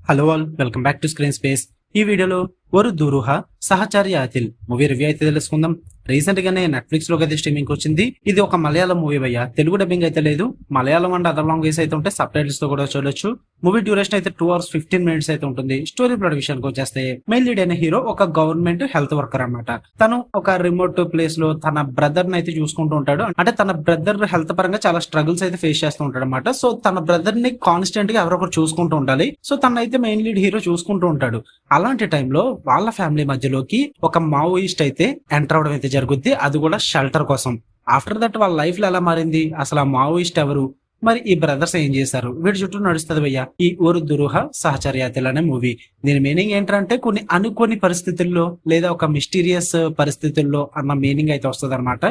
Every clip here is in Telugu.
Hello all, welcome back to screen space. ఈ వీడియోలో ఒక దురూహ సహచర్య అతిల్ మూవీ రివ్యూ అయితే తెలుసుకుందాం. రీసెంట్ గానే నెట్ఫ్లిక్స్ లోకి అయితే స్ట్రీమింగ్ వచ్చింది. ఇది ఒక మలయాళం మూవీ భయ్య, తెలుగు డబ్బింగ్ అయితే లేదు. మలయాళం అండ్ అదర్ లాంగ్వేజ్ అయితే ఉంటే సబ్ టైటిల్స్ తో కూడా చూడొచ్చు. మూవీ డ్యూరేషన్ అయితే 2 hours 15 minutes అయితే ఉంటుంది. స్టోరీ ప్లాట్ విషయానికి వచ్చేస్తే మెయిన్ లీడ్ అయిన హీరో ఒక గవర్నమెంట్ హెల్త్ వర్కర్ అన్నమాట. తను ఒక రిమోట్ ప్లేస్ లో తన బ్రదర్ ని అయితే చూసుకుంటూ ఉంటాడు. అంటే తన బ్రదర్ హెల్త్ పరంగా చాలా స్ట్రగుల్స్ అయితే ఫేస్ చేస్తూ ఉంటాడు అనమాట. సో తన బ్రదర్ ని కాన్స్టెంట్ గా ఎవరొకరు చూసుకుంటూ ఉండాలి. సో తనైతే మెయిన్ లీడ్ హీరో చూసుకుంటూ ఉంటాడు. అలాంటి టైంలో వాళ్ళ ఫ్యామిలీ మధ్యలోకి ఒక మావోయిస్ట్ అయితే ఎంటర్ అవడం అయితే జరుగుద్ది. అది కూడా షెల్టర్ కోసం. ఆఫ్టర్ దట్ వాళ్ళ లైఫ్ లో ఎలా మారింది, అసలు ఆ మావోయిస్ట్ ఎవరు, మరి ఈ బ్రదర్స్ ఏం చేశారు, వీటి చుట్టూ నడుస్తుంది భయ్య ఈ ఒక దురూహ సహచర్యాతులు అనే మూవీ. దీని మీనింగ్ ఏంటంటే కొన్ని అనుకోని పరిస్థితుల్లో లేదా ఒక మిస్టీరియస్ పరిస్థితుల్లో అన్న మీనింగ్ అయితే వస్తుంది అనమాట.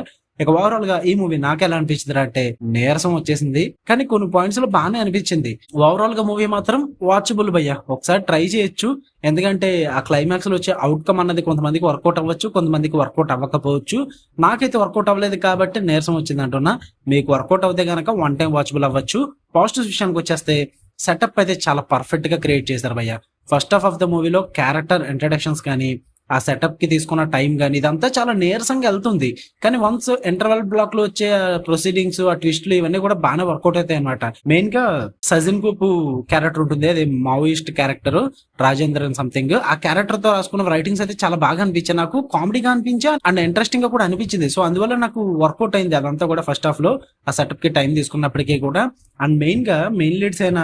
ఇక ఓవరాల్ గా ఈ మూవీ నాకు ఎలా అనిపించింది అంటే నీరసం వచ్చేసింది, కానీ కొన్ని పాయింట్స్ లో బాగానే అనిపించింది. ఓవరాల్ గా మూవీ మాత్రం వాచబుల్ భయ్య, ఒకసారి ట్రై చేయొచ్చు. ఎందుకంటే ఆ క్లైమాక్స్ లో వచ్చే అవుట్కమ్ అన్నది కొంతమందికి వర్కౌట్ అవ్వచ్చు, కొంతమందికి వర్కౌట్ అవ్వకపోవచ్చు. నాకైతే వర్కౌట్ అవ్వలేదు కాబట్టి నీరసం వచ్చింది అంటున్నా. మీకు వర్కౌట్ అవుతే గనక వన్ టైం వాచబుల్ అవ్వచ్చు. పాజిటివ్ విషయానికి వచ్చేస్తే సెటప్ అయితే చాలా పర్ఫెక్ట్ గా క్రియేట్ చేశారు భయ్య. ఫస్ట్ హాఫ్ ఆఫ్ ద మూవీలో క్యారెక్టర్ ఇంట్రడక్షన్స్ కానీ, ఆ సెటప్ కి తీసుకున్న టైం కానీ ఇదంతా చాలా నీరసంగా వెళ్తుంది. కానీ వన్స్ ఇంటర్వెల్ బ్లాక్ లో వచ్చే ప్రొసీడింగ్స్, ఆ ట్విస్ట్లు ఇవన్నీ కూడా బాగానే వర్కౌట్ అవుతాయి అనమాట. మెయిన్ గా సజిన్ కూపు క్యారెక్టర్ ఉంటుంది, అది మావోయిస్ట్ క్యారెక్టర్, రాజేంద్రన్ సంథింగ్. ఆ క్యారెక్టర్ తో రాసుకున్న రైటింగ్స్ అయితే చాలా బాగా అనిపించాయి నాకు, కామెడీగా అనిపించా అండ్ ఇంట్రెస్టింగ్ గా కూడా అనిపించింది. సో అందువల్ల నాకు వర్కౌట్ అయింది అదంతా కూడా ఫస్ట్ హాఫ్ లో, ఆ సెటప్ కి టైం తీసుకున్నప్పటికీ కూడా. అండ్ మెయిన్ గా మెయిన్ లీడ్స్ అయిన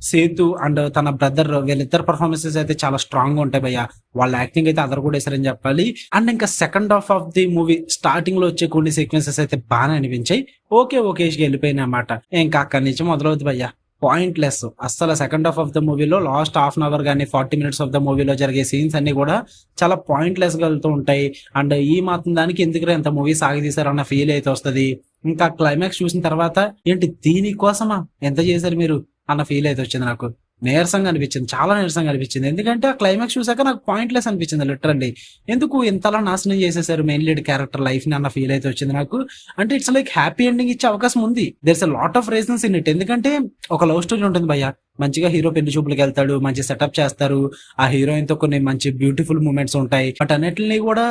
సేతు అండ్ తన బ్రదర్, వీళ్ళిద్దరు పర్ఫార్మెన్సెస్ అయితే చాలా స్ట్రాంగ్ గా ఉంటాయి భయ్య. వాళ్ళ యాక్టింగ్ అయితే అదర్ కూడా వేసారని చెప్పాలి. అండ్ ఇంకా second half of the movie starting లో వచ్చే కొన్ని సీక్వెన్సెస్ అయితే బాగానే అనిపించాయి. ఓకేష్కి వెళ్ళిపోయిన అన్నమాట. ఇంకా అక్కడి నుంచి మొదలవుతుంది భయ్య పాయింట్లెస్. అస్సలు సెకండ్ హాఫ్ ఆఫ్ ద మూవీలో లాస్ట్ హాఫ్ అన్ అవర్ కానీ 40 minutes ఆఫ్ ద మూవీలో జరిగే సీన్స్ అన్ని కూడా చాలా పాయింట్లెస్ గా వెళ్తూ ఉంటాయి. అండ్ ఈ మాత్రం దానికి ఎందుకు ఎంత మూవీ సాగదీశారు అన్న ఫీల్ అయితే వస్తుంది. ఇంకా క్లైమాక్స్ చూసిన తర్వాత ఏంటి దీనికోసమా ఎంత చేశారు మీరు అన్న ఫీల్ అయితే వచ్చింది నాకు. నీరసంగా అనిపించింది, చాలా నీరసంగా అనిపించింది. ఎందుకంటే ఆ క్లైమాక్స్ చూసాక నాకు పాయింట్లెస్ అనిపించింది లిటరల్లీ. ఎందుకు ఇంతలా నాశనం చేసేసారు మెయిన్ లీడ్ క్యారెక్టర్ లైఫ్ ని అన్న ఫీల్ అయితే వచ్చింది నాకు. అంటే ఇట్స్ లైక్ హ్యాపీ ఎండింగ్ ఇచ్చే అవకాశం ఉంది. There's a lot of reasons in it. ఎందుకంటే ఒక లవ్ స్టోరీ ఉంటుంది భయ్య, మంచిగా హీరో పెళ్లి చూపులకు వెళ్తాడు, మంచి సెటప్ చేస్తారు, ఆ హీరోయిన్ తో కొన్ని మంచి బ్యూటిఫుల్ మూమెంట్స్ ఉంటాయి. బట్ అన్నిటిని కూడా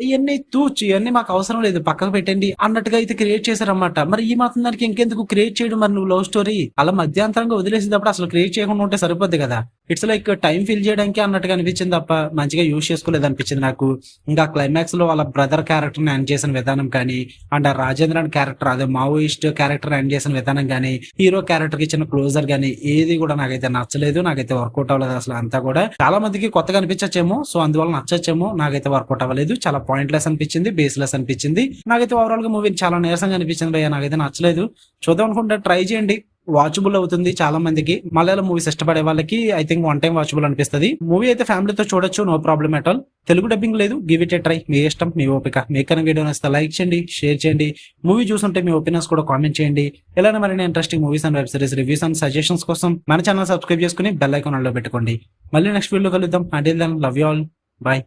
ఇవన్నీ మాకు అవసరం లేదు, పక్కకు పెట్టండి అన్నట్టుగా అయితే క్రియేట్ చేశారన్నమాట. మరి ఈ మాత్రం దానికి ఇంకెందుకు క్రియేట్ చేయడం, మరి నువ్వు లవ్ స్టోరీ అలా మధ్యాంతరంగా వదిలేసేటప్పుడు అసలు క్రియేట్ చేయకుండా ఉంటే సరిపోద్ది కదా. ఇట్స్ లైక్ టైం ఫిల్ చేయడానికి అన్నట్టుగా అనిపించింది తప్ప మంచిగా యూజ్ చేసుకోలేదు అనిపించింది నాకు. ఇంకా క్లైమాక్స్ లో వాళ్ళ బ్రదర్ క్యారెక్టర్ ని ఎండ్ చేసిన విధానం కానీ, అండ్ రాజేంద్రన్ క్యారెక్టర్ అదే మావోయిస్ట్ క్యారెక్టర్ ఎండ్ చేసిన విధానం కానీ, హీరో క్యారెక్టర్ కి ఇచ్చిన క్లోజర్ కానీ ఏది కూడా నాకైతే నచ్చలేదు, నాకైతే వర్కౌట్ అవ్వలేదు అసలు. అంతా కూడా చాలా మందికి కొత్తగా అనిపించచ్చేమో, సో అందువల్ల నచ్చచ్చేమో, నాకైతే వర్కౌట్ అవ్వలేదు. చాలా పాయింట్లెస్ అనిపించింది, బేస్లెస్ అనిపించింది. నాకైతే ఓవరాల్ గా మూవీ చాలా నీరసంగా అనిపించింది భయ్య, నాకైతే నచ్చలేదు. చూద్దాం అనుకుంటే ట్రై చేయండి, వాచబుల్ అవుతుంది చాలా మందికి. మలయాళం మూవీస్ ఇష్టపడే వాళ్ళకి I think one time watchable అనిపిస్తుంది. మూవీ అయితే ఫ్యామిలీతో చూడొచ్చు, no problem at all. Telugu dubbing లేదు, గివ్ ఇట్ ఏ ట్రై. మీ ఇష్టం, మీ ఓపిక. మీకన్నా వీడియో నచ్చితే లైక్ చేయండి, షేర్ చేయండి. మూవీ చూస్తుంటే మీ ఒపీనియన్స్ కూడా కామెంట్ చేయండి. ఇలానే మరిన్ని interesting movies and web series reviews and suggestions కోసం మన ఛానల్ సబ్స్క్రైబ్ చేసుకుని బెల్ ఐకాన్ ఆన్ లో పెట్టుకోండి. మళ్ళీ నెక్స్ట్ వీడియో కలుద్దాం. Until then love you all, by.